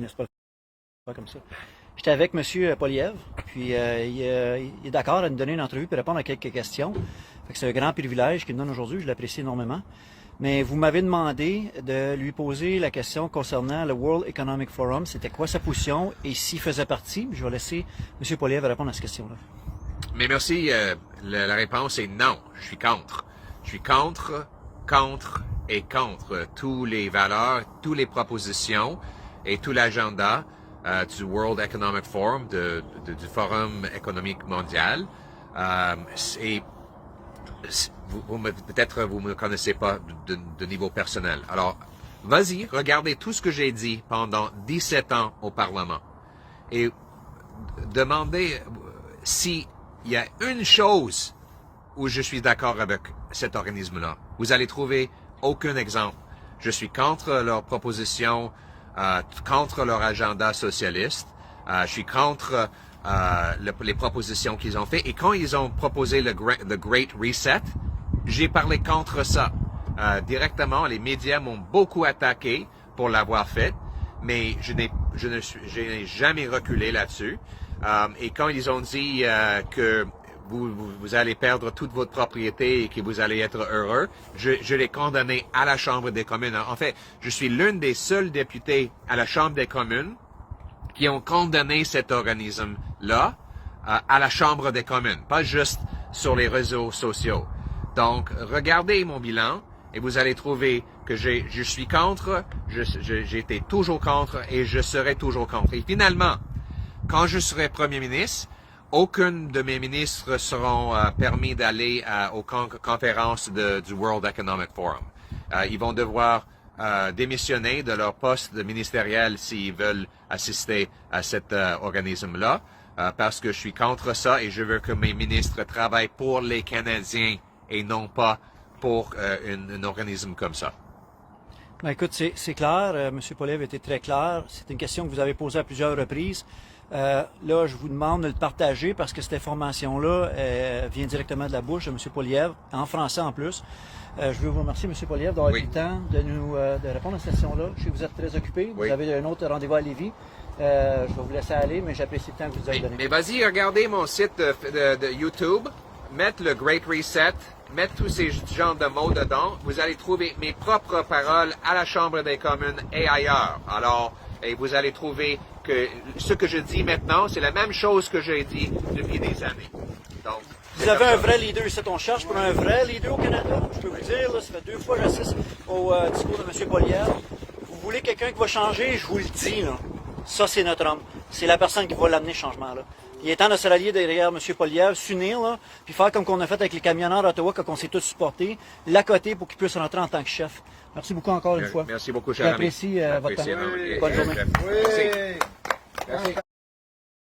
laisse pas le faire comme ça. J'étais avec M. Poilievre, puis il est d'accord à nous donner une entrevue et répondre à quelques questions. Fait que c'est un grand privilège qu'il me donne aujourd'hui, je l'apprécie énormément. Mais vous m'avez demandé de lui poser la question concernant le World Economic Forum. C'était quoi sa position et s'il faisait partie. Je vais laisser M. Poilievre répondre à cette question-là. Mais merci. La réponse est non. Je suis contre. Je suis contre tous les valeurs, toutes les propositions et tout l'agenda du World Economic Forum, du Forum économique mondial. Et peut-être vous me connaissez pas de niveau personnel. Alors, vas-y, regardez tout ce que j'ai dit pendant 17 ans au Parlement et demandez s'il y a une chose où je suis d'accord avec cet organisme-là. Vous allez trouver aucun exemple. Je suis contre leurs propositions, contre leur agenda socialiste. Je suis contre les propositions qu'ils ont fait. Et quand ils ont proposé le Great Reset, j'ai parlé contre ça. Directement, les médias m'ont beaucoup attaqué pour l'avoir fait, mais je n'ai jamais reculé là-dessus. Et quand ils ont dit que vous allez perdre toute votre propriété et que vous allez être heureux, je l'ai condamné à la Chambre des communes. En fait, je suis l'un des seuls députés à la Chambre des communes qui ont condamné cet organisme-là à la Chambre des communes, pas juste sur les réseaux sociaux. Donc, regardez mon bilan et vous allez trouver que je suis contre, j'ai été toujours contre et je serai toujours contre. Et finalement, quand je serai Premier ministre, aucun de mes ministres seront permis d'aller aux conférences du World Economic Forum. Ils vont devoir démissionner de leur poste ministériel s'ils veulent assister à cet organisme-là, parce que je suis contre ça et je veux que mes ministres travaillent pour les Canadiens et non pas pour un organisme comme ça. Ben écoute, c'est clair. M. Poilievre était très clair. C'est une question que vous avez posée à plusieurs reprises. Là, je vous demande de le partager parce que cette information-là vient directement de la bouche de M. Poilievre, en français en plus. Je veux vous remercier, M. Poilievre, d'avoir eu le temps de répondre à cette question-là. Je sais que vous êtes très occupé. Vous avez un autre rendez-vous à Lévis. Je vais vous laisser aller, mais j'apprécie le temps que vous avez donné. Mais vas-y, regardez mon site de YouTube, mettre le Great Reset, mettre tous ces genres de mots dedans. Vous allez trouver mes propres paroles à la Chambre des communes et ailleurs. Alors, et vous allez trouver que ce que je dis maintenant, c'est la même chose que j'ai dit depuis des années. Donc, vous avez un vrai leader ici. On cherche pour un vrai leader au Canada. Je peux vous dire, là, ça fait 2 fois que j'assiste au discours de M. Poilievre. Vous voulez quelqu'un qui va changer, je vous le dis, là. Ça, c'est notre homme. C'est la personne qui va l'amener, ce changement-là. Il est temps de se rallier derrière M. Poilievre, s'unir, là, puis faire comme qu'on a fait avec les camionneurs d'Ottawa quand on s'est tous supportés, l'accoter pour qu'il puisse rentrer en tant que chef. Merci beaucoup encore une fois. Merci beaucoup, cher ami. J'apprécie votre temps. Oui. Bonne journée. Merci. Merci.